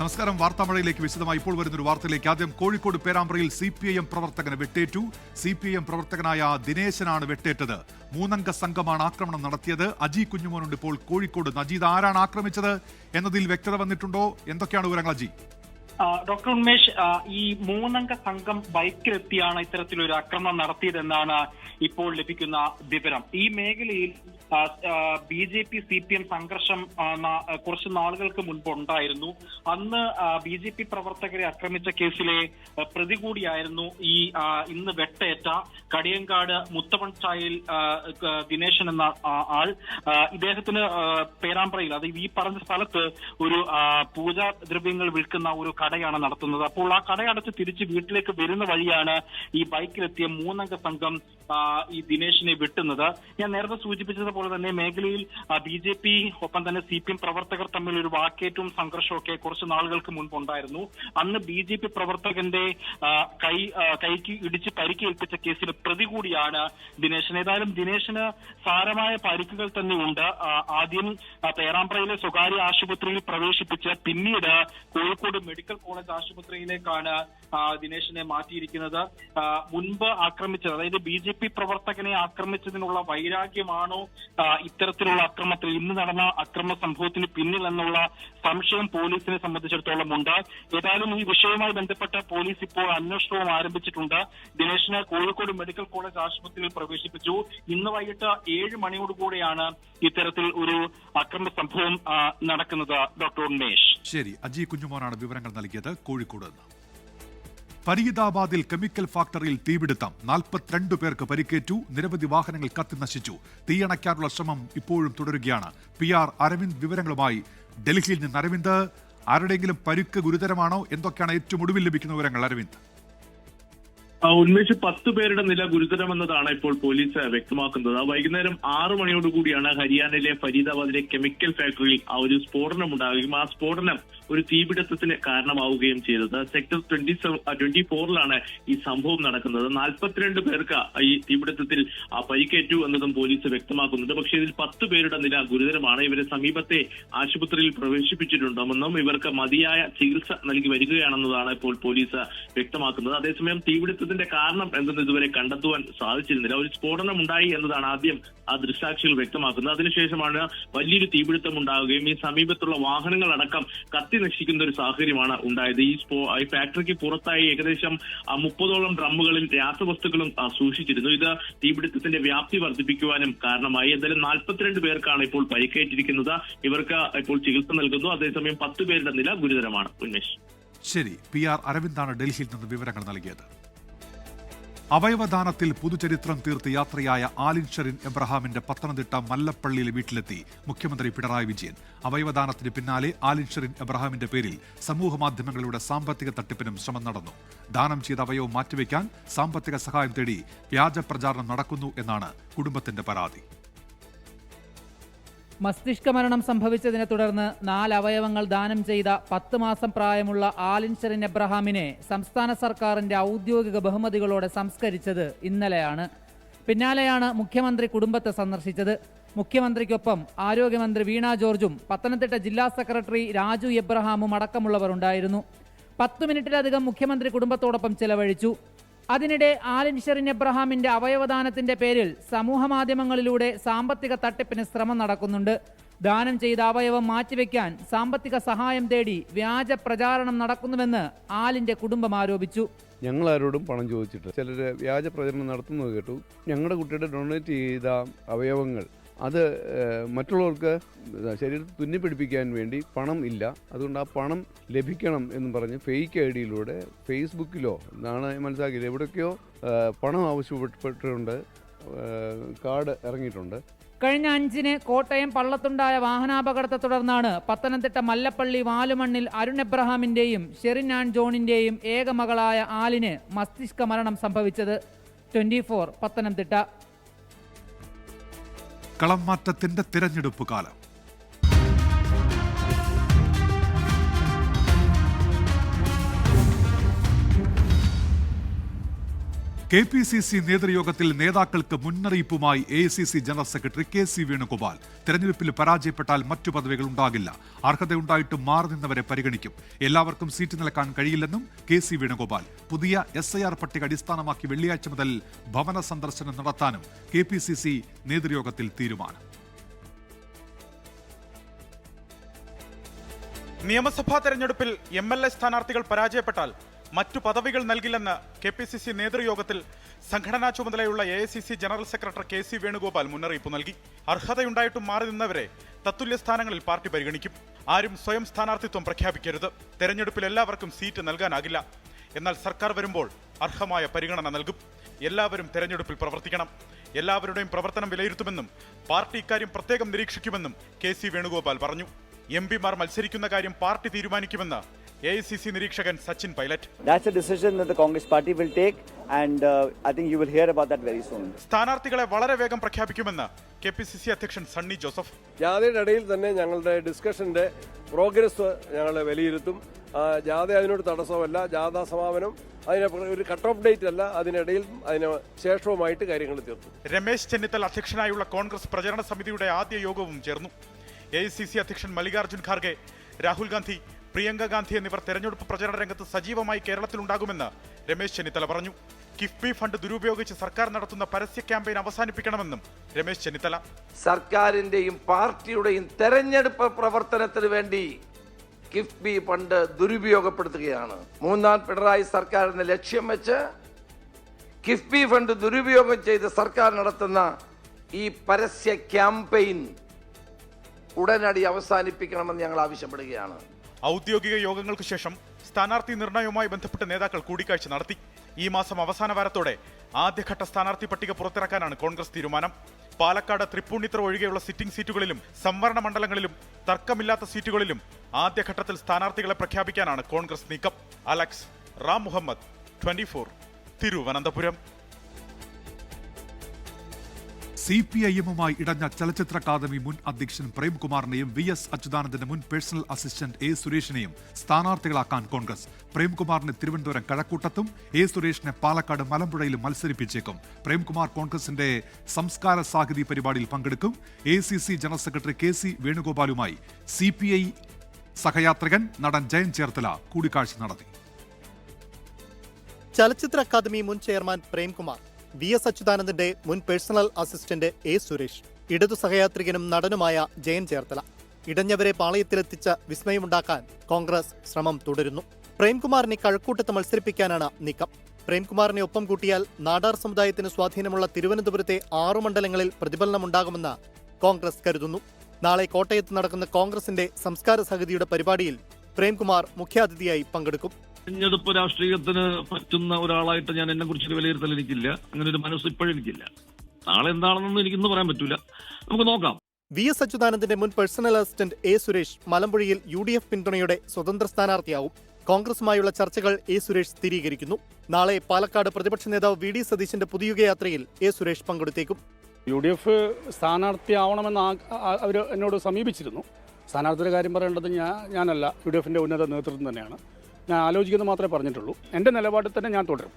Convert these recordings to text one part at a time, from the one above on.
നമസ്കാരം. വാർത്താമഴയിലേക്ക് വിശദമായി ഇപ്പോൾ വരുന്നൊരു വാർത്തയിലേക്ക്. ആദ്യം കോഴിക്കോട് പേരാമ്പ്രയിൽ CPIM പ്രവർത്തകന് വെട്ടേറ്റു. CPIM പ്രവർത്തകനായ ദിനേശനാണ് വെട്ടേറ്റത്. 3 അംഗ സംഘമാണ് ആക്രമണം നടത്തിയത്. അജി കുഞ്ഞുമോനുണ്ട് ഇപ്പോൾ കോഴിക്കോട്. അജീത്, ആരാണ് ആക്രമിച്ചത് എന്നതിൽ വ്യക്തത വന്നിട്ടുണ്ടോ? എന്തൊക്കെയാണ് വിവരങ്ങൾ അജി? ഡോക്ടർ ഉന്മേഷ്, ഈ 3 അംഗ സംഘം ബൈക്കിലെത്തിയാണ് ഇത്തരത്തിലൊരു ആക്രമണം നടത്തിയതെന്നാണ് ഇപ്പോൾ ലഭിക്കുന്ന വിവരം. ഈ മേഖലയിൽ BJP CPM സംഘർഷം കുറച്ച് നാളുകൾക്ക് മുൻപ് ഉണ്ടായിരുന്നു. അന്ന് BJP പ്രവർത്തകരെ ആക്രമിച്ച കേസിലെ പ്രതി കൂടിയായിരുന്നു ഇന്ന് വെട്ടേറ്റ കടിയങ്കാട് മുത്തപ്പൻചായിൽ ദിനേശൻ എന്ന ആൾ. ഇദ്ദേഹത്തിന് പേരാമ്പ്രയിൽ, അത് ഈ പറഞ്ഞ സ്ഥലത്ത് ഒരു പൂജാ ദ്രവ്യങ്ങൾ വിൽക്കുന്ന ഒരു കടയാണ് നടത്തുന്നത്. അപ്പോൾ ആ കടയടച്ച് തിരിച്ച് വീട്ടിലേക്ക് വരുന്ന വഴിയാണ് ഈ ബൈക്കിലെത്തിയ 3 അംഗ സംഘം ഈ ദിനേശിനെ വെട്ടുന്നത്. ഞാൻ നേരത്തെ സൂചിപ്പിച്ചതുപോലെ തന്നെ മേഖലയിൽ BJP ഒപ്പം തന്നെ CPM പ്രവർത്തകർ തമ്മിൽ ഒരു വാക്കേറ്റവും സംഘർഷമൊക്കെ കുറച്ച് നാളുകൾക്ക് മുൻപ് ഉണ്ടായിരുന്നു. അന്ന് BJP പ്രവർത്തകന്റെ കൈക്ക് ഇടിച്ച് പരിക്കേൽപ്പിച്ച കേസിൽ പ്രതി കൂടിയാണ് ദിനേശൻ. ഏതായാലും ദിനേശന് സാരമായ പരിക്കുകൾ തന്നെ ഉണ്ട്. ആദ്യം പേരാമ്പ്രയിലെ സ്വകാര്യ ആശുപത്രിയിൽ പ്രവേശിപ്പിച്ച് പിന്നീട് കോഴിക്കോട് മെഡിക്കൽ കോളേജ് ആശുപത്രിയിലേക്കാണ് ദിനേശിനെ മാറ്റിയിരിക്കുന്നത്. മുൻപ് ആക്രമിച്ചത്, അതായത് BJP പ്രവർത്തകനെ ആക്രമിച്ചതിനുള്ള വൈരാഗ്യമാണോ ഇത്തരത്തിലുള്ള അക്രമത്തിൽ, ഇന്ന് നടന്ന അക്രമ സംഭവത്തിന് പിന്നിൽ എന്നുള്ള സംശയം പോലീസിനെ സംബന്ധിച്ചിടത്തോളം ഉണ്ട്. ഏതായാലും ഈ വിഷയവുമായി ബന്ധപ്പെട്ട പോലീസ് ഇപ്പോൾ അന്വേഷണവും ആരംഭിച്ചിട്ടുണ്ട്. ദിനേശിനെ കോഴിക്കോട് മെഡിക്കൽ കോളേജ് ആശുപത്രിയിൽ പ്രവേശിപ്പിച്ചു. ഇന്ന് വൈകിട്ട് 7 മണിയോടുകൂടെയാണ് ഇത്തരത്തിൽ ഒരു അക്രമ സംഭവം നടക്കുന്നത്. ഡോക്ടർ ഉന്മേഷ്. ശരി, അജി കുഞ്ഞുമോനാണ് വിവരങ്ങൾ നൽകിയത് കോഴിക്കോട് നിന്ന്. ഫരീദാബാദിൽ കെമിക്കൽ ഫാക്ടറിയിൽ തീപിടുത്തം. 42 പേർക്ക് പരിക്കേറ്റു. നിരവധി വാഹനങ്ങൾ കത്തി നശിച്ചു. തീയണയ്ക്കാനുള്ള ശ്രമം ഇപ്പോഴും തുടരുകയാണ്. PR അരവിന്ദ് വിവരങ്ങളുമായി ഡൽഹിയിൽ നിന്ന്. അരവിന്ദ്, ആരുടെയെങ്കിലും പരിക്ക് ഗുരുതരമാണോ? എന്തൊക്കെയാണ് ഏറ്റവും ഒടുവിൽ ലഭിക്കുന്ന വിവരങ്ങൾ? അരവിന്ദ്. ഉന്മേഷ്, 10 പേരുടെ നില ഗുരുതരമെന്നതാണ് ഇപ്പോൾ പോലീസ് വ്യക്തമാക്കുന്നത്. വൈകുന്നേരം 6 മണിയോടുകൂടിയാണ് ഹരിയാനയിലെ ഫരീദാബാദിലെ കെമിക്കൽ ഫാക്ടറിയിൽ ഒരു സ്ഫോടനം ഉണ്ടാവുകയും ആ സ്ഫോടനം ഒരു തീപിടുത്തത്തിന് കാരണമാവുകയും ചെയ്തത്. സെക്ടർ 24ലാണ് ഈ സംഭവം നടക്കുന്നത്. 42 പേർക്ക് ഈ തീപിടുത്തത്തിൽ പരിക്കേറ്റു എന്നതും പോലീസ് വ്യക്തമാക്കുന്നുണ്ട്. പക്ഷേ ഇതിൽ 10 പേരുടെ നില ഗുരുതരമാണ്. ഇവരെ സമീപത്തെ ആശുപത്രിയിൽ പ്രവേശിപ്പിച്ചിട്ടുണ്ടെന്നും ഇവർക്ക് മതിയായ ചികിത്സ നൽകി വരികയാണെന്നതാണ് ഇപ്പോൾ പോലീസ് വ്യക്തമാക്കുന്നത്. അതേസമയം തീപിടുത്തത്തിന്റെ കാരണം എന്തെന്ന് ഇതുവരെ കണ്ടെത്തുവാൻ സാധിച്ചിരുന്നില്ല. ഒരു സ്ഫോടനം ഉണ്ടായി എന്നതാണ് ആദ്യം ആ ദൃക്സാക്ഷികൾ വ്യക്തമാക്കുന്നത്. അതിനുശേഷമാണ് വലിയൊരു തീപിടുത്തം ഉണ്ടാവുകയും ഈ സമീപത്തുള്ള വാഹനങ്ങളടക്കം കത്തി നശിക്കുന്ന ഒരു സാഹചര്യമാണ് ഉണ്ടായത്. ഈ ഫാക്ടറിക്ക് പുറത്തായി ഏകദേശം 30ഓളം ഡ്രമ്മുകളിൽ രാസവസ്തുക്കളും സൂക്ഷിച്ചിരുന്നു. ഇത് തീപിടുത്തത്തിന്റെ വ്യാപ്തി വർദ്ധിപ്പിക്കുവാനും കാരണമായി. എന്തായാലും 42 പേർക്കാണ് ഇപ്പോൾ പരിക്കേറ്റിരിക്കുന്നത്. ഇവർക്ക് ഇപ്പോൾ ചികിത്സ നൽകുന്നു. അതേസമയം 10 പേരുടെ നില ഗുരുതരമാണ്. ഉന്മേഷ്. ശരി, PR അരവിന്ദാണ് ഡൽഹിയിൽ നിന്ന് വിവരങ്ങൾ നൽകിയത്. അവയവദാനത്തിൽ പുതുചരിത്രം തീർത്ത് യാത്രയായ ആലിൻ ഷെറിൻ എബ്രഹാമിന്റെ പത്തനംതിട്ട മല്ലപ്പള്ളിയിലെ വീട്ടിലെത്തി മുഖ്യമന്ത്രി പിണറായി വിജയൻ. അവയവദാനത്തിന് പിന്നാലെ ആലിൻ ഷെറിൻ എബ്രഹാമിന്റെ പേരിൽ സമൂഹമാധ്യമങ്ങളിലൂടെ സാമ്പത്തിക തട്ടിപ്പിനും ശ്രമം നടന്നു. ദാനം ചെയ്ത അവയവം മാറ്റിവെക്കാൻ സാമ്പത്തിക സഹായം തേടി വ്യാജ പ്രചാരണം നടക്കുന്നു എന്നാണ് കുടുംബത്തിന്റെ പരാതി. മസ്തിഷ്ക മരണം സംഭവിച്ചതിനെ തുടർന്ന് 4 അവയവങ്ങൾ ദാനം ചെയ്ത 10 മാസം പ്രായമുള്ള ആലിൻ ഷെറിൻ എബ്രഹാമിനെ സംസ്ഥാന സർക്കാരിന്റെ ഔദ്യോഗിക ബഹുമതികളോടെ സംസ്കരിച്ചത് ഇന്നലെയാണ്. പിന്നാലെയാണ് മുഖ്യമന്ത്രി കുടുംബത്തെ സന്ദർശിച്ചത്. മുഖ്യമന്ത്രിക്കൊപ്പം ആരോഗ്യമന്ത്രി വീണ ജോർജും പത്തനംതിട്ട ജില്ലാ സെക്രട്ടറി രാജു എബ്രഹാമും അടക്കമുള്ളവർ ഉണ്ടായിരുന്നു. 10 മിനിറ്റിലധികം മുഖ്യമന്ത്രി കുടുംബത്തോടൊപ്പം ചെലവഴിച്ചു. അതിനിടെ ആലിൻ ഷെറിൻ എബ്രഹാമിന്റെ അവയവദാനത്തിന്റെ പേരിൽ സമൂഹമാധ്യമങ്ങളിലൂടെ സാമ്പത്തിക തട്ടിപ്പിന് ശ്രമം നടക്കുന്നുണ്ട്. ദാനം ചെയ്ത അവയവം മാറ്റിവെക്കാൻ സാമ്പത്തിക സഹായം തേടി വ്യാജ പ്രചാരണം നടക്കുന്നുവെന്ന് ആലിന്റെ കുടുംബം ആരോപിച്ചു. ഞങ്ങളാരോടും പണം ചോദിച്ചിട്ട് ചിലർ വ്യാജ പ്രചരണം നടത്തുന്നത് കേട്ടു. ഞങ്ങളുടെ കുട്ടിയുടെ ഡൊണേറ്റ് ചെയ്ത അവയവങ്ങൾ അത് മറ്റുള്ളവർക്ക് ശരീരത്തിൽ തുന്നിപ്പിടിപ്പിക്കാൻ വേണ്ടി പണം ഇല്ല, അതുകൊണ്ട് ആ പണം ലഭിക്കണം എന്ന് പറഞ്ഞ് ഫേക്ക് ID ഫേസ്ബുക്കിലോ എന്നാണ് മനസ്സിലാക്കിയത് എവിടേക്കോ പണം ആവശ്യപ്പെട്ടിട്ടുണ്ട്. കാർഡ് ഇറങ്ങിയിട്ടുണ്ട്. കഴിഞ്ഞ 5-ന് കോട്ടയം പള്ളത്തുണ്ടായ വാഹനാപകടത്തെ തുടർന്നാണ് പത്തനംതിട്ട മല്ലപ്പള്ളി വാലുമണ്ണിൽ അരുൺ എബ്രഹാമിന്റെയും ഷെറിൻ ആൻഡ് ജോണിന്റെയും ഏക മകളായ ആലിന് മസ്തിഷ്ക മരണം സംഭവിച്ചത്. 24 പത്തനംതിട്ട. കളം മാറ്റത്തിന്റെ തിരഞ്ഞെടുപ്പ് കാലം. KPCC നേതൃയോഗത്തിൽ നേതാക്കൾക്ക് മുന്നറിയിപ്പുമായി AICC general secretary KC Venugopal. തെരഞ്ഞെടുപ്പിൽ പരാജയപ്പെട്ടാൽ മറ്റു പദവികൾ ഉണ്ടാകില്ല. അർഹതയുണ്ടായിട്ട് മാറി നിന്നവരെ പരിഗണിക്കും. എല്ലാവർക്കും സീറ്റ് നൽകാൻ കഴിയില്ലെന്നും KC വേണുഗോപാൽ. പുതിയ SIR പട്ടിക അടിസ്ഥാനമാക്കി വെള്ളിയാഴ്ച മുതൽ ഭവന സന്ദർശനം നടത്താനും KPCC നേതൃയോഗത്തിൽ തീരുമാനം. നിയമസഭാ തെരഞ്ഞെടുപ്പിൽ MLA സ്ഥാനാർത്ഥികൾ പരാജയപ്പെട്ടാൽ മറ്റു പദവികൾ നൽകില്ലെന്ന് KPCC നേതൃയോഗത്തിൽ സംഘടനാ ചുമതലയുള്ള AICC general secretary KC Venugopal മുന്നറിയിപ്പ് നൽകി. അർഹതയുണ്ടായിട്ടും മാറി നിന്നവരെ തത്തുല്യ സ്ഥാനങ്ങളിൽ പാർട്ടി പരിഗണിക്കും. ആരും സ്വയം സ്ഥാനാർത്ഥിത്വം പ്രഖ്യാപിക്കരുത്. തെരഞ്ഞെടുപ്പിൽ എല്ലാവർക്കും സീറ്റ് നൽകാനാകില്ല. എന്നാൽ സർക്കാർ വരുമ്പോൾ അർഹമായ പരിഗണന നൽകും. എല്ലാവരും തെരഞ്ഞെടുപ്പിൽ പ്രവർത്തിക്കണം. എല്ലാവരുടെയും പ്രവർത്തനം വിലയിരുത്തുമെന്നും പാർട്ടി ഇക്കാര്യം പ്രത്യേകം നിരീക്ഷിക്കുമെന്നും KC വേണുഗോപാൽ പറഞ്ഞു. MPമാർ മത്സരിക്കുന്ന കാര്യം പാർട്ടി തീരുമാനിക്കുമെന്ന് AICC നിരീക്ഷകൻ Sachin Pilot. That's a decision that the Congress party will take and I think you will hear about that very soon. സ്ഥാനാർത്ഥികളെ വളരെ വേഗം പ്രഖ്യാപിക്കുമെന്ന് KPCC അധ്യക്ഷൻ സണ്ണി ജോസഫ്. ജാഥയുടെ ഇടയിൽ തന്നെ ഞങ്ങളുടെ ഡിസ്കഷന്റെ പ്രോഗ്രസ് ഞങ്ങൾ വിലയിരുത്തും. ജാഥ അതിനോട് തടസ്സമല്ല. ജാഥാ സമാപനം അതിന് ഒരു കട്ട് ഓഫ് ഡേറ്റ് അല്ല. അതിനിടയിൽ അതിന് ശേഷവുമായിട്ട് കാര്യങ്ങൾ തീർക്കും. രമേശ് ചെന്നിത്തല അധ്യക്ഷനായുള്ള കോൺഗ്രസ് പ്രചരണ സമിതിയുടെ ആദ്യ യോഗവും ചേർന്നു. AICC അധ്യക്ഷൻ മല്ലികാർജ്ജുൻ ഖാർഗെ, രാഹുൽ ഗാന്ധി, പ്രിയങ്ക ഗാന്ധി എന്നിവർ തെരഞ്ഞെടുപ്പ് പ്രചരണ രംഗത്ത് സജീവമായി കേരളത്തിലുണ്ടാകുമെന്ന് രമേശ് ചെന്നിത്തല പറഞ്ഞു. കിഫ്ബി ഫണ്ട് ദുരുപയോഗിച്ച് സർക്കാർ നടത്തുന്ന പരസ്യ ക്യാമ്പയിൻ അവസാനിപ്പിക്കണമെന്നും രമേശ് ചെന്നിത്തല. സർക്കാരിന്റെയും പാർട്ടിയുടെയും തെരഞ്ഞെടുപ്പ് പ്രവർത്തനത്തിന് വേണ്ടി കിഫ്ബി ഫണ്ട് ദുരുപയോഗപ്പെടുത്തുകയാണ്. മൂന്നാം പിണറായി സർക്കാരിന് ലക്ഷ്യം വെച്ച് കിഫ്ബി ഫണ്ട് ദുരുപയോഗം ചെയ്ത് സർക്കാർ നടത്തുന്ന ഈ പരസ്യ ക്യാമ്പയിൻ ഉടനടി അവസാനിപ്പിക്കണമെന്ന് ഞങ്ങൾ ആവശ്യപ്പെടുകയാണ്. ഔദ്യോഗിക യോഗങ്ങൾക്ക് ശേഷം സ്ഥാനാർത്ഥി നിർണയവുമായി ബന്ധപ്പെട്ട് നേതാക്കൾ കൂടിക്കാഴ്ച നടത്തി. ഈ മാസം അവസാന വാരത്തോടെ ആദ്യഘട്ട സ്ഥാനാർത്ഥി പട്ടിക പുറത്തിറക്കാനാണ് കോൺഗ്രസ് തീരുമാനം. പാലക്കാട്, തൃപ്പൂണിത്തുറ ഒഴികെയുള്ള സിറ്റിംഗ് സീറ്റുകളിലും സംവരണ മണ്ഡലങ്ങളിലും തർക്കമില്ലാത്ത സീറ്റുകളിലും ആദ്യഘട്ടത്തിൽ സ്ഥാനാർത്ഥികളെ പ്രഖ്യാപിക്കാനാണ് കോൺഗ്രസ് നീക്കം. അലക്സ് റാം മുഹമ്മദ്, 24, തിരുവനന്തപുരം. CPIM-മായി ഇടഞ്ഞ ചലച്ചിത്ര അക്കാദമി മുൻ അധ്യക്ഷൻ പ്രേംകുമാറിനെയും VS അച്യുതാനന്ദന്റെ മുൻ പേഴ്സണൽ അസിസ്റ്റന്റ് A സുരേഷിനെയും സ്ഥാനാർത്ഥികളാക്കാൻ കോൺഗ്രസ്. പ്രേംകുമാറിനെ തിരുവനന്തപുരം കഴക്കൂട്ടത്തും A സുരേഷിനെ പാലക്കാട് മലമ്പുഴയിലും മത്സരിപ്പിച്ചേക്കും. പ്രേംകുമാർ കോൺഗ്രസിന്റെ സംസ്കാര സാഹിതി പരിപാടിയിൽ പങ്കെടുക്കും. AICC general secretary KC വേണുഗോപാലുമായി CPI സഹയാത്രികൻ നടൻ ജയൻ ചേർത്തല കൂടിക്കാഴ്ച നടത്തി. ചലച്ചിത്ര അക്കാദമി മുൻ ചെയർമാൻ പ്രേംകുമാർ, VS അച്യുതാനന്ദന്റെ മുൻ പേഴ്സണൽ അസിസ്റ്റന്റ് A സുരേഷ്, ഇടതു സഹയാത്രികനും നടനുമായ ജയൻ ചേർത്തല. ഇടഞ്ഞവരെ പാളയത്തിലെത്തിച്ച വിസ്മയമുണ്ടാക്കാൻ കോൺഗ്രസ് ശ്രമം തുടരുന്നു. പ്രേംകുമാറിനെ കഴക്കൂട്ടത്ത് മത്സരിപ്പിക്കാനാണ് നീക്കം. പ്രേംകുമാറിനെ ഒപ്പം കൂട്ടിയാൽ നാടാർ സമുദായത്തിന് സ്വാധീനമുള്ള തിരുവനന്തപുരത്തെ 6 മണ്ഡലങ്ങളിൽ പ്രതിഫലനമുണ്ടാകുമെന്ന് കോൺഗ്രസ് കരുതുന്നു. നാളെ കോട്ടയത്ത് നടക്കുന്ന കോൺഗ്രസിന്റെ സംസ്കാര സമിതിയുടെ പരിപാടിയിൽ പ്രേംകുമാർ മുഖ്യാതിഥിയായി പങ്കെടുക്കും. തെരഞ്ഞെടുപ്പ് രാഷ്ട്രീയത്തിന് പറ്റുന്ന ഒരാളായിട്ട് ഞാൻ എന്നെ കുറിച്ചൊരു വിലയിരുത്തൽ എനിക്കില്ല. അങ്ങനെ ഒരു മനസ്സ് ഇപ്പോഴും എനിക്കില്ല. നാളെ എന്താണെന്നൊന്നും എനിക്കിന്ന് പറയാൻ പറ്റൂല. നമുക്ക് നോക്കാം. VS അച്യുതാനന്ദന്റെ മുൻ പേഴ്സണൽ അസിസ്റ്റന്റ് A സുരേഷ് മലമ്പുഴയിൽ UDF പിന്തുണയോടെ സ്വതന്ത്ര സ്ഥാനാർത്ഥിയാവും. കോൺഗ്രസുമായുള്ള ചർച്ചകൾ A സുരേഷ് സ്ഥിരീകരിക്കുന്നു. നാളെ പാലക്കാട് പ്രതിപക്ഷ നേതാവ് VD സതീശന്റെ പുതുയുഗയാത്രയിൽ A സുരേഷ് പങ്കെടുത്തേക്കും. UDF സ്ഥാനാർത്ഥിയാവണമെന്ന് അവർ എന്നോട് സമീപിച്ചിരുന്നു. സ്ഥാനാർത്ഥിയുടെ കാര്യം പറയേണ്ടത് ഞാനല്ല, UDFന്റെ ഉന്നത നേതൃത്വം തന്നെയാണ്. ഞാൻ ആലോചിക്കുന്നത് മാത്രമേ പറഞ്ഞിട്ടുള്ളൂ. എൻ്റെ നിലപാടിൽ തന്നെ ഞാൻ തുടരും.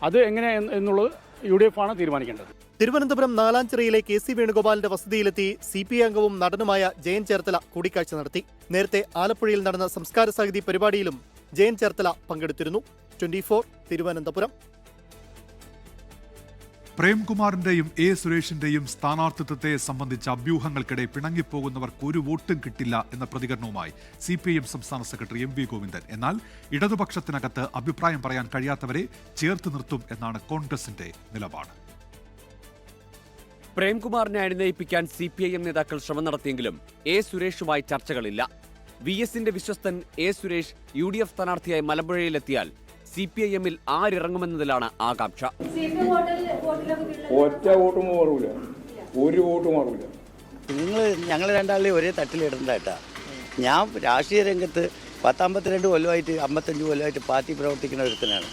അത് എങ്ങനെ എന്നുള്ളത് UDF ആണ് തീരുമാനിക്കേണ്ടത്. തിരുവനന്തപുരം നാലാഞ്ചിറയിലെ KC വേണുഗോപാലിന്റെ വസതിയിലെത്തി CPI അംഗവും നടനുമായ ജയൻ ചേർത്തല കൂടിക്കാഴ്ച നടത്തി. നേരത്തെ ആലപ്പുഴയിൽ നടന്ന സംസ്കാര സാഹിതി പരിപാടിയിലും ജയൻ ചേർത്തല പങ്കെടുത്തിരുന്നു. 24, തിരുവനന്തപുരം. പ്രേംകുമാറിന്റെയും A സുരേഷിന്റെയും സ്ഥാനാർത്ഥിത്വത്തെ സംബന്ധിച്ച അഭ്യൂഹങ്ങൾക്കിടെ പിണങ്ങിപ്പോകുന്നവർക്ക് ഒരു വോട്ടും കിട്ടില്ല എന്ന പ്രതികരണവുമായി CPIM സംസ്ഥാന സെക്രട്ടറി MV ഗോവിന്ദൻ. എന്നാൽ ഇടതുപക്ഷത്തിനകത്ത് അഭിപ്രായം പറയാൻ കഴിയാത്തവരെ ചേർത്ത് നിർത്തും എന്നാണ് കോൺഗ്രസിന്റെ നിലപാട്. പ്രേംകുമാറിനെ അണിനയിപ്പിക്കാൻ CPIM നേതാക്കൾ ശ്രമം നടത്തിയെങ്കിലും A സുരേഷുമായി ചർച്ചകളില്ല. VSന്റെ വിശ്വസ്തൻ A സുരേഷ് UDF സ്ഥാനാർത്ഥിയായി മലമ്പുഴയിലെത്തിയാൽ CPIM-ൽ ആരിറങ്ങുമെന്നതിലാണ് ആകാംക്ഷ. ഒറ്റ വോട്ടും മാറൂല, ഒരു വോട്ടും മാറൂല. ഞങ്ങൾ രണ്ടാളെ ഒരേ തട്ടിലിടണ്ടായിട്ടാ. ഞാൻ രാഷ്ട്രീയ രംഗത്ത് 52 കൊല്ലമായിട്ട് 55 കൊല്ലമായിട്ട് പാർട്ടി പ്രവർത്തിക്കുന്ന ഒരുത്തനാണ്.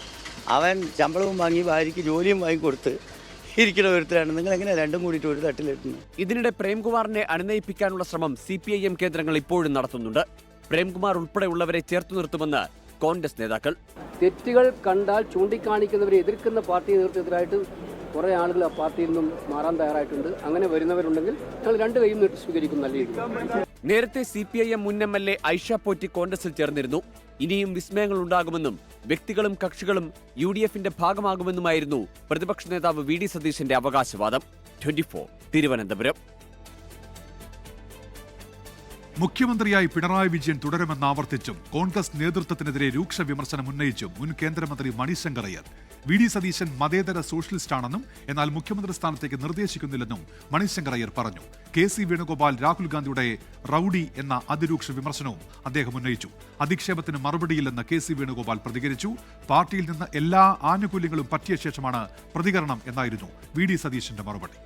അവൻ ശമ്പളവും വാങ്ങി ഭാര്യയ്ക്ക് ജോലിയും വാങ്ങിക്കൊടുത്ത് ഇരിക്കുന്ന ഒരുത്തരാണ്. നിങ്ങൾ എങ്ങനെ രണ്ടും കൂടിയിട്ട് ഒരു തട്ടിലിടുന്നു? ഇതിനിടെ പ്രേംകുമാറിനെ അണിനയിപ്പിക്കാനുള്ള ശ്രമം CPIM കേന്ദ്രങ്ങൾ ഇപ്പോഴും നടത്തുന്നുണ്ട്. പ്രേംകുമാർ ഉൾപ്പെടെയുള്ളവരെ ചേർത്തു നിർത്തുമെന്ന് കോൺഗ്രസ് നേതാക്കൾ. തെറ്റുകൾ കണ്ടാൽ ചൂണ്ടിക്കാണിക്കുന്നവരെ എതിർക്കുന്ന പാർട്ടി നേതൃത്വത്തിലായിട്ട് കുറേ ആളുകൾ ആ പാർട്ടിയിൽ നിന്നും മാറാൻ തയ്യാറായിട്ടുണ്ട്. അങ്ങനെ വരുന്നവരുണ്ടെങ്കിൽ ഞങ്ങൾ രണ്ട് കൈയും നീട്ടി സ്വീകരിക്കും. നല്ല രീതിയിൽ നേരത്തെ CPIM മുൻ MLA ഐഷ പോറ്റി കോൺഗ്രസിൽ ചേർന്നിരുന്നു. ഇനിയും വിസ്മയങ്ങൾ ഉണ്ടാകുമെന്നും വ്യക്തികളും കക്ഷികളും UDFന്റെ ഭാഗമാകുമെന്നുമായിരുന്നു പ്രതിപക്ഷ നേതാവ് VD സതീശന്റെ അവകാശവാദം. 24 തിരുവനന്തപുരം. മുഖ്യമന്ത്രിയായി പിണറായി വിജയൻ തുടരുമെന്ന് ആവർത്തിച്ചും കോൺഗ്രസ് നേതൃത്വത്തിനെതിരെ രൂക്ഷ വിമർശനം ഉന്നയിച്ചും മുൻ കേന്ദ്രമന്ത്രി മണിശങ്കർ അയ്യർ. VD സതീശൻ മതേതര സോഷ്യലിസ്റ്റാണെന്നും എന്നാൽ മുഖ്യമന്ത്രി സ്ഥാനത്തേക്ക് നിർദ്ദേശിക്കുന്നില്ലെന്നും മണിശങ്കർ അയ്യർ പറഞ്ഞു. KC വേണുഗോപാൽ രാഹുൽ ഗാന്ധിയുടെ റൌഡി എന്ന അതിരൂക്ഷ വിമർശനവും അദ്ദേഹം ഉന്നയിച്ചു. അധിക്ഷേപത്തിന് മറുപടിയില്ലെന്ന് KC വേണുഗോപാൽ പ്രതികരിച്ചു. പാർട്ടിയിൽ നിന്ന് എല്ലാ ആനുകൂല്യങ്ങളും പറ്റിയ ശേഷമാണ് പ്രതികരണം എന്നായിരുന്നു VD സതീശന്റെ മറുപടി.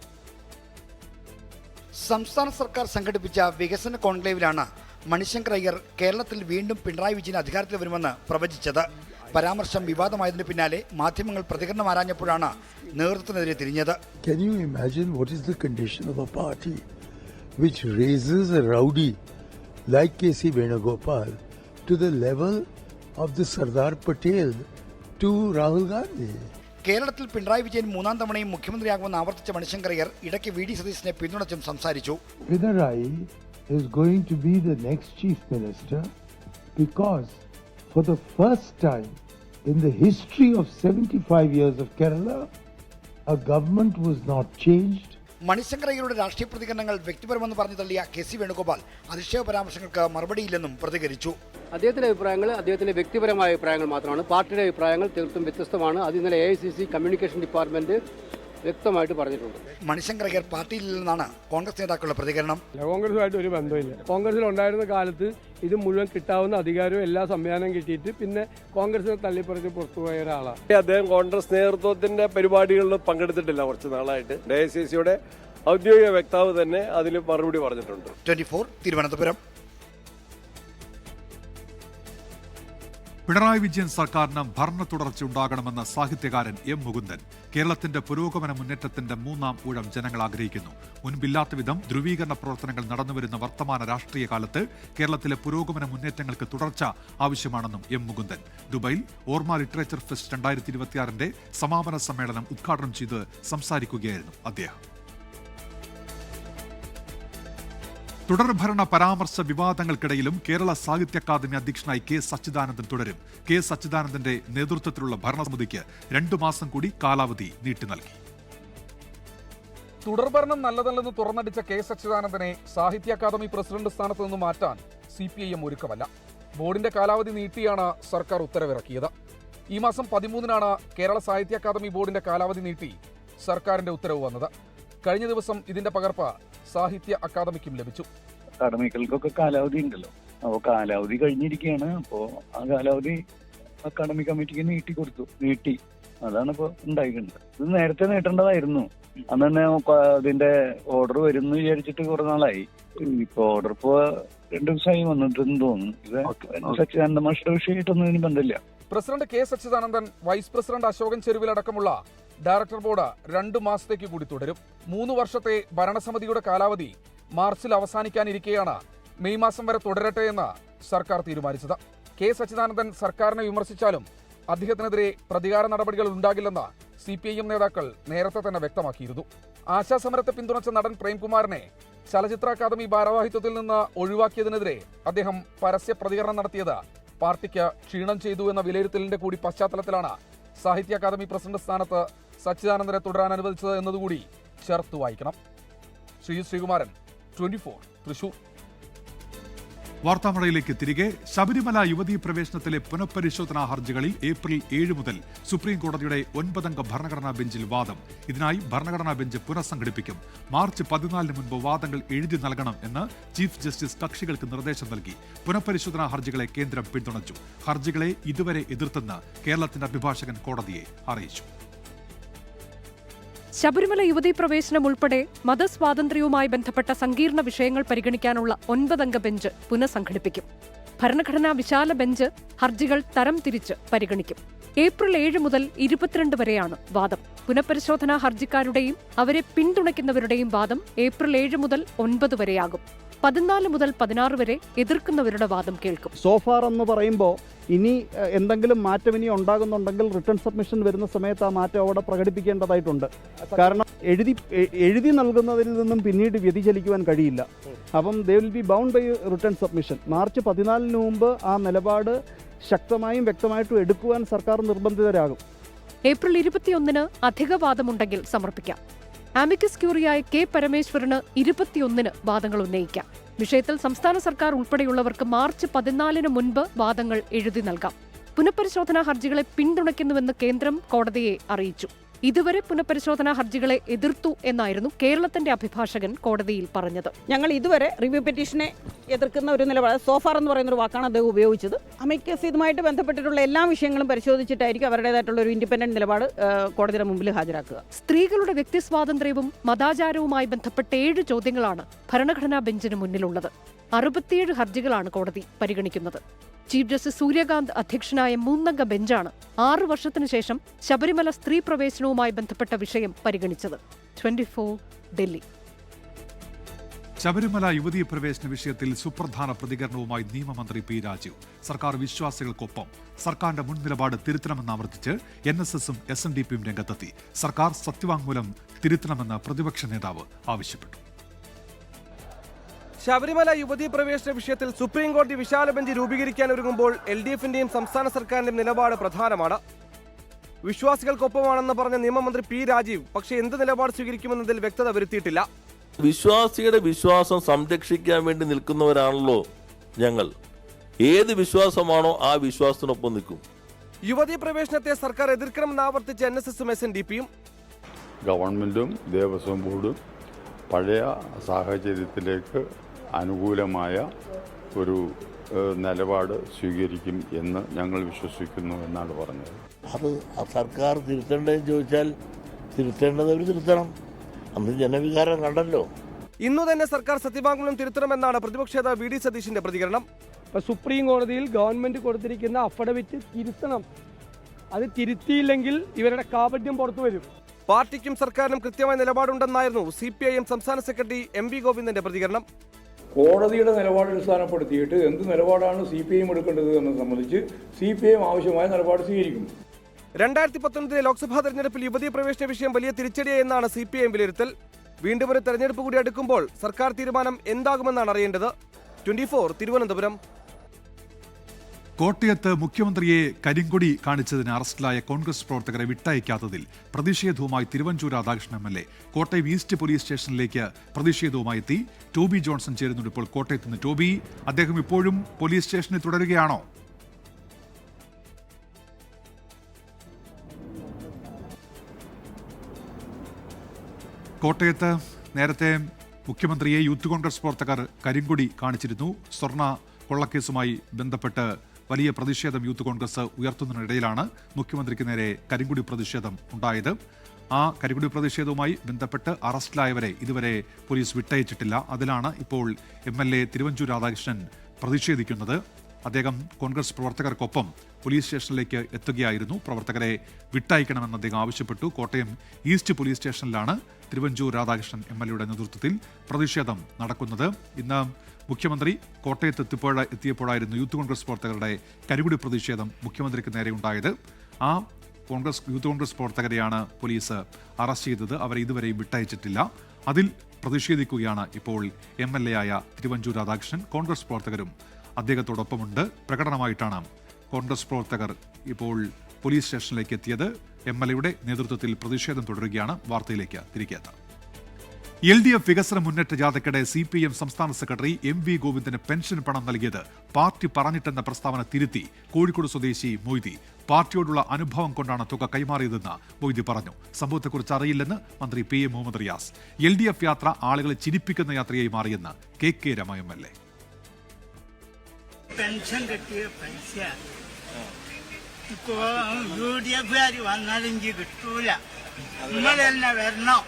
സംസ്ഥാന സർക്കാർ സംഘടിപ്പിച്ച വികസന കോൺക്ലേവിലാണ് മണിശങ്കർ അയ്യർ കേരളത്തിൽ വീണ്ടും പിണറായി വിജയൻ അധികാരത്തിൽ വരുമെന്ന് പ്രവചിച്ചത്. പരാമർശം വിവാദമായതിനു പിന്നാലെ മാധ്യമങ്ങൾ പ്രതികരണം ആരാഞ്ഞപ്പോഴാണ് നേതൃത്വത്തിനെതിരെ തിരിഞ്ഞത്. Can you imagine what is the condition of a party which raises a rowdy like KC Venugopal to the level of the Sardar Patel to Rahul Gandhi? കേരളത്തിൽ പിണറായി വിജയൻ മൂന്നാം തവണയും മുഖ്യമന്ത്രിയാകുമെന്ന് ആവർത്തിച്ച മണിശങ്കർ അയ്യർ ഇടയ്ക്ക് VD സതീശനെ പിന്തുണച്ചും സംസാരിച്ചു. Pinarayi is going to be the next chief minister because for the first time in the history of 75 years of Kerala, a government was not changed. Manishankar അയ്യരുടെ രാഷ്ട്രീയ പ്രതികരണങ്ങൾ വ്യക്തിപരമെന്ന് പറഞ്ഞു തള്ളിയ KC വേണുഗോപാൽ അധിക്ഷേപ പരാമർശങ്ങൾക്ക് മറുപടിയില്ലെന്നും പ്രതികരിച്ചു. അദ്ദേഹത്തിന്റെ അഭിപ്രായങ്ങൾ അദ്ദേഹത്തിന്റെ വ്യക്തിപരമായ അഭിപ്രായങ്ങൾ മാത്രമാണ്. പാർട്ടിയുടെ അഭിപ്രായങ്ങൾ തീർത്തും വ്യത്യസ്തമാണ്. അത് ഇന്നലെ AICC കമ്മ്യൂണിക്കേഷൻ ഡിപ്പാർട്ട്മെന്റ് വ്യക്തമായിട്ട് പറഞ്ഞിട്ടുണ്ട്. മണിശങ്കർ അയ്യർ പാർട്ടിയിൽ നിന്നാണ് കോൺഗ്രസ് നേതാക്കളുടെ പ്രതികരണം. കോൺഗ്രസുമായിട്ട് ഒരു ബന്ധമില്ല. കോൺഗ്രസിൽ ഉണ്ടായിരുന്ന കാലത്ത് ഇത് മുഴുവൻ കിട്ടാവുന്ന അധികാരവും എല്ലാ സംവിധാനവും കിട്ടിയിട്ട് പിന്നെ കോൺഗ്രസിനെ തള്ളിപ്പറഞ്ഞ് പുറത്തുപോയ ഒരാളാണ് അദ്ദേഹം. കോൺഗ്രസ് നേതൃത്വത്തിന്റെ പരിപാടികളിൽ പങ്കെടുത്തിട്ടില്ല കുറച്ച് നാളായിട്ട്. AICCയുടെ ഔദ്യോഗിക വക്താവ് തന്നെ അതിന് മറുപടി പറഞ്ഞിട്ടുണ്ട്. 24 തിരുവനന്തപുരം. പിണറായി വിജയൻ സർക്കാരിന് ഭരണ തുടർച്ചയുണ്ടാകണമെന്ന് സാഹിത്യകാരൻ M. മുകുന്ദൻ. കേരളത്തിന്റെ പുരോഗമന മുന്നേറ്റത്തിന്റെ മൂന്നാം ഊഴം ജനങ്ങൾ ആഗ്രഹിക്കുന്നു. മുൻപില്ലാത്ത വിധം ധ്രുവീകരണ പ്രവർത്തനങ്ങൾ നടന്നുവരുന്ന വർത്തമാന രാഷ്ട്രീയ കാലത്ത് കേരളത്തിലെ പുരോഗമന മുന്നേറ്റങ്ങൾക്ക് തുടർച്ച ആവശ്യമാണെന്നും M. മുകുന്ദൻ. ദുബൈയിൽ ഓർമ്മ ലിറ്ററേച്ചർ ഫെസ്റ്റ് 2026 സമാപന സമ്മേളനം ഉദ്ഘാടനം ചെയ്ത് സംസാരിക്കുകയായിരുന്നു അദ്ദേഹം. തുടർഭരണ പരാമർശ വിവാദങ്ങൾക്കിടയിലും കേരള സാഹിത്യ അക്കാദമി അധ്യക്ഷനായി K. സച്ചിദാനന്ദൻ തുടരും. K. സച്ചിദാനന്ദന്റെ നേതൃത്വത്തിലുള്ള ഭരണസമിതിക്ക് 2 മാസം കൂടി കാലാവധി നീട്ടി നൽകി. തുടർഭരണം നല്ലതല്ലെന്ന് തുറന്നടിച്ച K. സച്ചിദാനന്ദനെ സാഹിത്യ അക്കാദമി പ്രസിഡന്റ് സ്ഥാനത്ത് നിന്ന് മാറ്റാൻ CPIM ഒരുക്കമല്ല. ബോർഡിന്റെ കാലാവധി നീട്ടിയാണ് സർക്കാർ ഉത്തരവിറക്കിയത്. ഈ മാസം 13-നാണ് കേരള സാഹിത്യ അക്കാദമി ബോർഡിന്റെ കാലാവധി നീട്ടി സർക്കാരിന്റെ ഉത്തരവ് വന്നത്. കഴിഞ്ഞ ദിവസം ഇതിന്റെ പകർപ്പ് സാഹിത്യ അക്കാദമിക്കും ലഭിച്ചു. അക്കാദമികൾക്കൊക്കെ കാലാവധി ഉണ്ടല്ലോ. അപ്പോൾ കാലാവധി കഴിഞ്ഞിരിക്കുകയാണ്. അപ്പോൾ ആ കാലാവധി അക്കാദമി കമ്മിറ്റിക്ക് നീട്ടി അതാണ് ഇപ്പോൾ ഉണ്ടായിട്ടുണ്ട്. ഇത് നേരത്തെ നീട്ടേണ്ടതായിരുന്നു. അന്ന് തന്നെ അതിന്റെ ഓർഡർ വരും എന്ന് വിചാരിച്ചിട്ട് കുറെ നാളായി. ഇപ്പൊ ഓർഡർ ഇപ്പോ 2 ദിവസമായി വന്നിട്ടെന്ന് തോന്നുന്നു. ഇത് സച്ചിദാനന്ദ മാസ്റ്റർ വിഷയമായിട്ടൊന്നും ഇതിന് ബന്ധമില്ല. President K. Sachidanandan, vice president Ashokan ചെരുവിലടക്കമുള്ള ഡയറക്ടർ ബോർഡ് 2 മാസത്തേക്ക് കൂടി തുടരും. 3 വർഷത്തെ ഭരണസമിതിയുടെ കാലാവധി മാർച്ചിൽ അവസാനിക്കാനിരിക്കെയാണ് മെയ് മാസം വരെ തുടരട്ടെ എന്ന് സർക്കാർ തീരുമാനിച്ചത്. K. സച്ചിദാനന്ദൻ സർക്കാരിനെ വിമർശിച്ചാലും അദ്ദേഹത്തിനെതിരെ പ്രതികാര നടപടികൾ ഉണ്ടാകില്ലെന്ന് CPIM നേതാക്കൾ നേരത്തെ തന്നെ വ്യക്തമാക്കിയിരുന്നു. ആശാസമരത്തെ പിന്തുണച്ച നടൻ പ്രേംകുമാറിനെ ചലച്ചിത്ര അക്കാദമി ഭാരവാഹിത്വത്തിൽ നിന്ന് ഒഴിവാക്കിയതിനെതിരെ അദ്ദേഹം പരസ്യ പ്രതികരണം നടത്തിയത് പാർട്ടിക്ക് ക്ഷീണം ചെയ്തു എന്ന വിലയിരുത്തലിന്റെ കൂടി പശ്ചാത്തലത്തിലാണ് സാഹിത്യ അക്കാദമി പ്രസിഡന്റ് സ്ഥാനത്ത് സച്ചിദാനന്ദനെ തുടരാൻ അനുവദിച്ചത് എന്നതുകൂടി ചേർത്ത് വായിക്കണം. ശ്രീകുമാരൻ, 24 തൃശൂർ. വാർത്താമഴയിലേക്ക് തിരികെ. ശബരിമല യുവതീ പ്രവേശനത്തിലെ പുനഃപരിശോധനാ ഹർജികളിൽ ഏപ്രിൽ 7 മുതൽ സുപ്രീം കോടതിയുടെ 9-അംഗ ഭരണഘടനാ ബെഞ്ചിൽ വാദം. ഇതിനായി ഭരണഘടനാ ബെഞ്ച് പുനഃസംഘടിപ്പിക്കും. മാർച്ച് 14 മുൻപ് വാദങ്ങൾ എഴുതി നൽകണം എന്ന് ചീഫ് ജസ്റ്റിസ് കക്ഷികൾക്ക് നിർദ്ദേശം നൽകി. പുനഃപരിശോധനാ ഹർജികളെ കേന്ദ്രം പിന്തുണച്ചു. ഹർജികളെ ഇതുവരെ എതിർത്തെന്ന് കേരളത്തിന്റെ അഭിഭാഷകൻ കോടതിയെ അറിയിച്ചു. ശബരിമല യുവതീ പ്രവേശനം ഉൾപ്പെടെ മതസ്വാതന്ത്ര്യവുമായി ബന്ധപ്പെട്ട സങ്കീർണ വിഷയങ്ങൾ പരിഗണിക്കാനുള്ള 9-അംഗ ബെഞ്ച് പുനഃസംഘടിപ്പിക്കും. ഭരണഘടനാ വിശാല ബെഞ്ച് ഹർജികൾ തരം തിരിച്ച് പരിഗണിക്കും. ഏപ്രിൽ 7 മുതൽ 22 വരെയാണ് വാദം. പുനഃപരിശോധനാ ഹർജിക്കാരുടെയും അവരെ പിന്തുണയ്ക്കുന്നവരുടെയും വാദം ഏപ്രിൽ 7 മുതൽ 9 വരെയാകും. 14 മുതൽ 16 വരെ എതിർക്കുന്നവരുടെ വാദം കേൾക്കും. സോഫാർ എന്ന് പറയുമ്പോൾ ഇനി എന്തെങ്കിലും മാറ്റം ഇനി ഉണ്ടാകുന്നുണ്ടെങ്കിൽ റിട്ടേൺ സബ്മിഷൻ വരുന്ന സമയത്ത് ആ മാറ്റം അവിടെ പ്രകടിപ്പിക്കേണ്ടതായിട്ടുണ്ട്. കാരണം എഴുതി നൽകുന്നതിൽ നിന്നും പിന്നീട് വ്യതിചലിക്കുവാൻ കഴിയില്ല. അപ്പം they will be bound by return submission. March 14 മുമ്പ് ആ നിലപാട് ശക്തമായും വ്യക്തമായിട്ടും എടുക്കുവാൻ സർക്കാർ നിർബന്ധിതരാകും. ഏപ്രിൽ 21 അധിക വാദമുണ്ടെങ്കിൽ സമർപ്പിക്കാം. ആമിക്കസ് ക്യൂറിയായ കെ പരമേശ്വരന് 21 വാദങ്ങൾ ഉന്നയിക്കാം. വിഷയത്തിൽ സംസ്ഥാന സർക്കാർ ഉൾപ്പെടെയുള്ളവർക്ക് മാർച്ച് 14 മുൻപ് വാദങ്ങൾ എഴുതി നൽകാം. പുനഃപരിശോധനാ ഹർജികളെ പിന്തുണയ്ക്കുന്നുവെന്ന് കേന്ദ്രം കോടതിയെ അറിയിച്ചു. ഇതുവരെ പുനഃപരിശോധനാ ഹർജികളെ എതിർത്തു എന്നായിരുന്നു കേരളത്തിന്റെ അഭിഭാഷകൻ കോടതിയിൽ പറഞ്ഞത്. ഞങ്ങൾ ഇതുവരെ റിവ്യൂ പെറ്റീഷനെ എതിർക്കുന്ന ഒരു നിലപാട്, സോഫാർ എന്ന് പറയുന്ന ഒരു വാക്കാണ് അദ്ദേഹം ഉപയോഗിച്ചത്. അമിക്കസ് ഇതുമായിട്ട് ബന്ധപ്പെട്ടിട്ടുള്ള എല്ലാ വിഷയങ്ങളും പരിശോധിച്ചിട്ടായിരിക്കും അവരുടേതായിട്ടുള്ള ഒരു ഇൻഡിപെൻഡന്റ് നിലപാട് കോടതിയുടെ മുമ്പിൽ ഹാജരാക്കുക. സ്ത്രീകളുടെ വ്യക്തിസ്വാതന്ത്ര്യവും മതാചാരവുമായി ബന്ധപ്പെട്ട 7 ചോദ്യങ്ങളാണ് ഭരണഘടനാ ബെഞ്ചിന് മുന്നിലുള്ളത്. 67 ഹർജികളാണ് കോടതി പരിഗണിക്കുന്നത്. ചീഫ് ജസ്റ്റിസ് സൂര്യകാന്ത് അധ്യക്ഷനായ 3-അംഗ ബെഞ്ചാണ് 6 വർഷത്തിനു ശേഷം ശബരിമല സ്ത്രീ പ്രവേശനവുമായി ബന്ധപ്പെട്ട വിഷയം പരിഗണിച്ചത്. 24 ഡൽഹി. ശബരിമല യുവതീ പ്രവേശന വിഷയത്തിൽ സുപ്രധാന പ്രതികരണവുമായി നിയമമന്ത്രി പി രാജീവ്. സർക്കാർ വിശ്വാസികൾക്കൊപ്പം. സർക്കാരിന്റെ മുൻ നിലപാട് തിരുത്തണമെന്ന് ആവർത്തിച്ച് NSSും SNDPയും രംഗത്തെത്തി. സർക്കാർ സത്യവാങ്മൂലം തിരുത്തണമെന്ന് പ്രതിപക്ഷ നേതാവ് ആവശ്യപ്പെട്ടു. ശബരിമല യുവതീ പ്രവേശന വിഷയത്തിൽ സുപ്രീം കോടതി വിശാല ബെഞ്ച് രൂപീകരിക്കാൻ ഒരുങ്ങുമ്പോൾ LDFന്റെയും സംസ്ഥാന സർക്കാരിന്റെയും നിലപാട് പ്രധാനമാണ്. വിശ്വാസികൾക്കൊപ്പമാണെന്ന് പറഞ്ഞ നിയമമന്ത്രി പി രാജീവ് പക്ഷേ എന്ത് നിലപാട് സ്വീകരിക്കുമെന്നതിൽ വ്യക്തത വരുത്തിയിട്ടില്ല. വിശ്വാസിയുടെ വിശ്വാസം സംരക്ഷിക്കാൻ വേണ്ടി നിൽക്കുന്നവരാണല്ലോ ഞങ്ങൾ. ഏത് വിശ്വാസമാണോ ആ വിശ്വാസത്തിനൊപ്പം നിൽക്കും. യുവതീ പ്രവേശനത്തെ സർക്കാർ എതിർക്കണമെന്ന് ആവർത്തിച്ച് NSSും SNDPയും. ഗവൺമെന്റും ദേവസ്വം ബോർഡും പഴയ സാഹചര്യത്തിലേക്ക് അനുകൂലമായ ഒരു നിലപാട് സ്വീകരിക്കും എന്ന് ഞങ്ങൾ വിശ്വസിക്കുന്നു എന്നാണ് പറഞ്ഞത്. അത് സർക്കാർ തിരുത്തേണ്ടതെന്ന് ചോദിച്ചാൽ തിരുത്തേണ്ടത് അവർ തിരുത്തണം. അന്ന് ജനവികാരം കണ്ടല്ലോ. ഇന്നു തന്നെ സർക്കാർ സത്യവാങ്മൂലം തിരുത്തണമെന്നാണ് പ്രതിപക്ഷ നേതാവ് VD സതീശിന്റെ പ്രതികരണം. സുപ്രീം കോടതിയിൽ ഗവൺമെന്റ് കൊടുത്തിരിക്കുന്ന അഫിഡവിറ്റ് തിരുത്തണം. അത് തിരുത്തിയില്ലെങ്കിൽ ഇവരുടെ കാപട്യം പുറത്തു വരും. പാർട്ടിക്കും സർക്കാരിനും കൃത്യമായ നിലപാടുണ്ടെന്നായിരുന്നു CPIM സംസ്ഥാന സെക്രട്ടറി MV ഗോവിന്ദന്റെ പ്രതികരണം. കോടതിയുടെ നിലപാട് അടിസ്ഥാനപ്പെടുത്തിയിട്ട് എന്ത് നിലപാടാണ് CPIM എടുക്കേണ്ടത് എന്നത് സംബന്ധിച്ച് CPIM ആവശ്യമായ നിലപാട് സ്വീകരിക്കും. 2019 ലോക്സഭാ തെരഞ്ഞെടുപ്പിൽ യുവതീ പ്രവേശന വിഷയം വലിയ തിരിച്ചടിയെന്നാണ് CPIM വിലയിരുത്തൽ. വീണ്ടും ഒരു തെരഞ്ഞെടുപ്പ് കൂടി അടുക്കുമ്പോൾ സർക്കാർ തീരുമാനം എന്താകുമെന്നാണ് അറിയേണ്ടത്. 24 തിരുവനന്തപുരം. കോട്ടയത്ത് മുഖ്യമന്ത്രിയെ കരിങ്കൊടി കാണിച്ചതിന് അറസ്റ്റിലായ കോൺഗ്രസ് പ്രവർത്തകരെ വിട്ടയക്കാത്തതിൽ പ്രതിഷേധവുമായി Thiruvanchoor Radhakrishnan MLA Kottayam east police സ്റ്റേഷനിലേക്ക് പ്രതിഷേധവുമായി എത്തി. ടോബി ജോൺസൺ ചേരുന്നുണ്ട് ഇപ്പോൾ കോട്ടയത്ത് നിന്ന്. ടോബി, അദ്ദേഹം ഇപ്പോഴും പോലീസ് സ്റ്റേഷനിൽ തുടരുകയാണോ? കോട്ടയത്ത് നേരത്തെ മുഖ്യമന്ത്രിയെ യൂത്ത് കോൺഗ്രസ് പ്രവർത്തകർ കരിങ്കൊടി കാണിച്ചിരുന്നു. സ്വർണ്ണ കൊള്ളക്കേസുമായി ബന്ധപ്പെട്ട് വലിയ പ്രതിഷേധം യൂത്ത് കോൺഗ്രസ് ഉയർത്തുന്നതിനിടയിലാണ് മുഖ്യമന്ത്രിക്ക് നേരെ കരിങ്കൊടി പ്രതിഷേധം ഉണ്ടായത്. ആ കരിങ്കൊടി പ്രതിഷേധവുമായി ബന്ധപ്പെട്ട് അറസ്റ്റിലായവരെ ഇതുവരെ പോലീസ് വിട്ടയച്ചിട്ടില്ല. അതിലാണ് ഇപ്പോൾ MLA തിരുവഞ്ചൂർ രാധാകൃഷ്ണൻ പ്രതിഷേധിക്കുന്നത്. അദ്ദേഹം കോൺഗ്രസ് പ്രവർത്തകർക്കൊപ്പം പോലീസ് സ്റ്റേഷനിലേക്ക് എത്തുകയായിരുന്നു. പ്രവർത്തകരെ വിട്ടയക്കണമെന്ന് അദ്ദേഹം ആവശ്യപ്പെട്ടു. കോട്ടയം ഈസ്റ്റ് പോലീസ് സ്റ്റേഷനിലാണ് തിരുവഞ്ചൂർ രാധാകൃഷ്ണൻ MLAയുടെ നേതൃത്വത്തിൽ പ്രതിഷേധം നടക്കുന്നത്. ഇന്ന് മുഖ്യമന്ത്രി കോട്ടയത്ത് എത്തിയപ്പോഴായിരുന്നു യൂത്ത് കോൺഗ്രസ് പ്രവർത്തകരുടെ കരിങ്കൊടി പ്രതിഷേധം മുഖ്യമന്ത്രിക്ക് നേരെ ഉണ്ടായത്. ആ യൂത്ത് കോൺഗ്രസ് പ്രവർത്തകരെയാണ് പോലീസ് അറസ്റ്റ് ചെയ്തത്. അവരെ ഇതുവരെയും വിട്ടയച്ചിട്ടില്ല. അതിൽ പ്രതിഷേധിക്കുകയാണ് ഇപ്പോൾ MLA ആയ തിരുവഞ്ചൂർ രാധാകൃഷ്ണൻ. കോൺഗ്രസ് പ്രവർത്തകരും അദ്ദേഹത്തോടൊപ്പമുണ്ട്. പ്രകടനമായിട്ടാണ് കോൺഗ്രസ് പ്രവർത്തകർ ഇപ്പോൾ പോലീസ് സ്റ്റേഷനിലേക്ക് എത്തിയത്. MLAയുടെ നേതൃത്വത്തിൽ പ്രതിഷേധം തുടരുകയാണ്. വാർത്തയിലേക്ക് തിരികെ എത്താം. LDF വികസന മുന്നേറ്റ ജാഥയ്ക്കിടെ CPIM സംസ്ഥാന സെക്രട്ടറി MV ഗോവിന്ദന് പെൻഷൻ പണം നൽകിയത് പാർട്ടി പറഞ്ഞിട്ടെന്ന പ്രസ്താവന തിരുത്തി കോഴിക്കോട് സ്വദേശി മൊയ്തി. പാർട്ടിയോടുള്ള അനുഭവം കൊണ്ടാണ് തുക കൈമാറിയതെന്ന് മൊയ്തി പറഞ്ഞു. സംഭവത്തെക്കുറിച്ച് അറിയില്ലെന്ന് മന്ത്രി PM മുഹമ്മദ് റിയാസ്. LDF യാത്ര ആളുകളെ ചിരിപ്പിക്കുന്ന യാത്രയായി മാറിയെന്ന് KK രമ MLA. പെൻഷൻ കിട്ടിയ പൈസ ഇപ്പോ UDF വന്നാലും കിട്ടൂല. നിങ്ങൾ തന്നെ വരണം.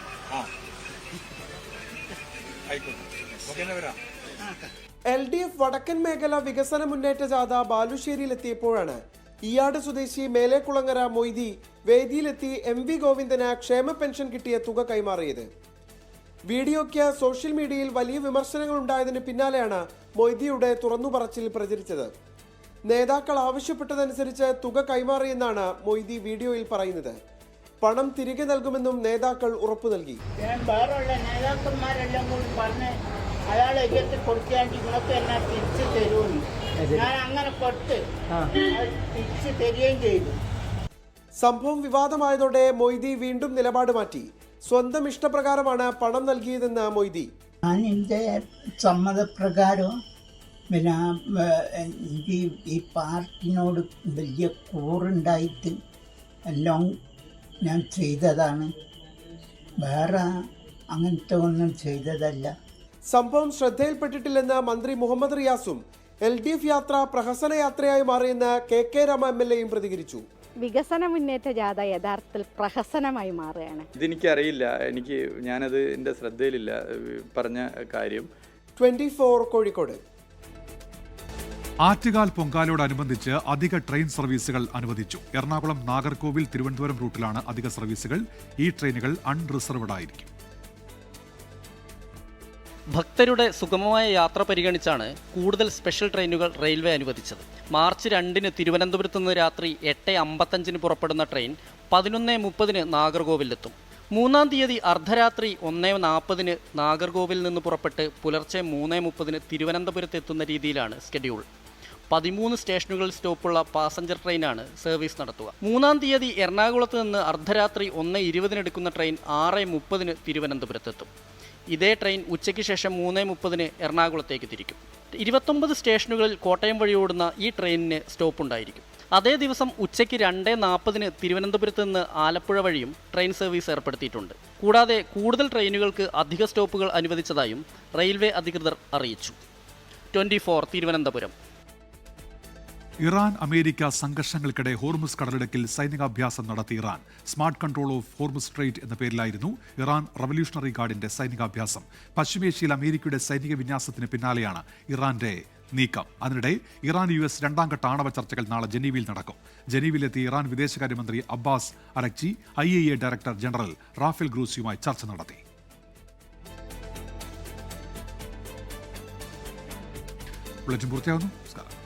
LDF വടക്കൻ മേഖല വികസന മുന്നേറ്റ ജാഥ ബാലുശ്ശേരിയിലെത്തിയപ്പോഴാണ് ഈയാട് സ്വദേശി മേലേക്കുളങ്ങര മൊയ്തി വേദിയിലെത്തി MV ഗോവിന്ദന് ക്ഷേമ പെൻഷൻ കിട്ടിയ തുക കൈമാറിയത്. വീഡിയോയ്ക്ക് സോഷ്യൽ മീഡിയയിൽ വലിയ വിമർശനങ്ങൾ ഉണ്ടായതിന് പിന്നാലെയാണ് മൊയ്ദിയുടെ തുറന്നുപറച്ചിൽ പ്രചരിച്ചത്. നേതാക്കൾ ആവശ്യപ്പെട്ടതനുസരിച്ച് തുക കൈമാറിയെന്നാണ് മൊയ്ദി വീഡിയോയിൽ പറയുന്നത്. പണം തിരികെ നൽകുമെന്നും നേതാക്കൾ ഉറപ്പു നൽകി. ഞാൻ വേറെയുള്ള നേതാക്കന്മാരെല്ലാം കൂടി പറഞ്ഞ് അയാളെ എതിർത്ത് കൊടുക്കാണ്ട് ഇങ്ങോട്ട് തന്നെ തിരിച്ചു തരുമെന്ന്. ഞാൻ അങ്ങനെ കൊടുത്ത് തിരിച്ചു തരികയും ചെയ്തു. സംഭവം വിവാദമായതോടെ മൊയ്ദി വീണ്ടും നിലപാട് മാറ്റി. സ്വന്തം ഇഷ്ടപ്രകാരമാണ് പണം നൽകിയതെന്ന് മൊയ്ദി. ഞാൻ എൻ്റെ സമ്മതപ്രകാരം പിന്നെ എനിക്ക് ഈ പാർട്ടിനോട് വലിയ കൂറുണ്ടായിട്ട് എല്ലാം ഞാൻ ചെയ്തതാണ്. വേറെ അങ്ങനത്തെ ഒന്നും ചെയ്തതല്ല. സംഭവം ശ്രദ്ധയിൽപ്പെട്ടിട്ടില്ലെന്ന് മന്ത്രി മുഹമ്മദ് റിയാസും LDF യാത്ര പ്രഹസന യാത്രയായി മാറിയെന്ന് KK രാമ MLAയും പ്രതികരിച്ചു. വികസന മുന്നേറ്റ ജാഥ യഥാർത്ഥത്തിൽ പ്രഹസനമായി മാറുകയാണ്. ഇതെനിക്കറിയില്ല, ഞാനത് എൻ്റെ ശ്രദ്ധയിലില്ല പറഞ്ഞ കാര്യം. 24 കോഴിക്കോട്. ആറ്റുകാൽ പൊങ്കാലയോടനുബന്ധിച്ച് അധിക ട്രെയിൻ സർവീസുകൾ അനുവദിച്ചു. എറണാകുളം, നാഗർകോവിൽ, തിരുവനന്തപുരം റൂട്ടിലാണ് അധിക സർവീസുകൾ. ഈ ട്രെയിനുകൾ അൺറിസർവ്ഡ് ആയിരിക്കും. ഭക്തരുടെ സുഗമമായ യാത്ര പരിഗണിച്ചാണ് കൂടുതൽ സ്പെഷ്യൽ ട്രെയിനുകൾ റെയിൽവേ അനുവദിച്ചത്. മാർച്ച് 2-ന് തിരുവനന്തപുരത്ത് നിന്ന് രാത്രി 8:55-ന് പുറപ്പെടുന്ന ട്രെയിൻ 11:30-ന് നാഗർകോവിലെത്തും. 3-ാം തീയതി അർദ്ധരാത്രി 1:40-ന് നാഗർകോവിൽ നിന്ന് പുറപ്പെട്ട് പുലർച്ചെ 3:30-ന് തിരുവനന്തപുരത്ത് എത്തുന്ന രീതിയിലാണ് സ്കെഡ്യൂൾ. 13 സ്റ്റേഷനുകളിൽ സ്റ്റോപ്പുള്ള പാസഞ്ചർ ട്രെയിനാണ് സർവീസ് നടത്തുക. 3-ാം തീയതി എറണാകുളത്ത് നിന്ന് അർദ്ധരാത്രി 1:20-ന് എടുക്കുന്ന ട്രെയിൻ 6:30-ന് തിരുവനന്തപുരത്തെത്തും. ഇതേ ട്രെയിൻ ഉച്ചയ്ക്ക് ശേഷം 3:30-ന് എറണാകുളത്തേക്ക് തിരിക്കും. 29 സ്റ്റേഷനുകളിൽ കോട്ടയം വഴി ഓടുന്ന ഈ ട്രെയിനിന് സ്റ്റോപ്പുണ്ടായിരിക്കും. അതേ ദിവസം ഉച്ചയ്ക്ക് 2:40-ന് തിരുവനന്തപുരത്ത് നിന്ന് ആലപ്പുഴ വഴിയും ട്രെയിൻ സർവീസ് ഏർപ്പെടുത്തിയിട്ടുണ്ട്. കൂടാതെ കൂടുതൽ ട്രെയിനുകൾക്ക് അധിക സ്റ്റോപ്പുകൾ അനുവദിച്ചതായും റെയിൽവേ അധികൃതർ അറിയിച്ചു. 24 തിരുവനന്തപുരം. ഇറാൻ അമേരിക്ക സംഘർഷങ്ങൾക്കിടെ ഹോർമുസ് കടലിടുക്കിൽ സൈനികാഭ്യാസം നടത്തി Iran. Smart control of Hormuz straight എന്ന പേരിലായിരുന്നു ഇറാൻ റവല്യൂഷണറി ഗാർഡിന്റെ സൈനികാഭ്യാസം. പശ്ചിമേഷ്യയിൽ അമേരിക്കയുടെ സൈനിക വിന്യാസത്തിന് പിന്നാലെയാണ് ഇറാന്റെ നീക്കം. അതിനിടെ ഇറാൻ US രണ്ടാം ഘട്ട ആണവ ചർച്ചകൾ നാളെ ജനീവയിൽ നടക്കും. ജനീവയിലെത്തിയ ഇറാൻ വിദേശകാര്യമന്ത്രി Abbas Araghchi IAEA director general Rafael ഗ്രൂസിയുമായി ചർച്ച നടത്തി. ബുള്ളറ്റിൻ പൂർത്തിയാകുന്നു. നമസ്കാരം.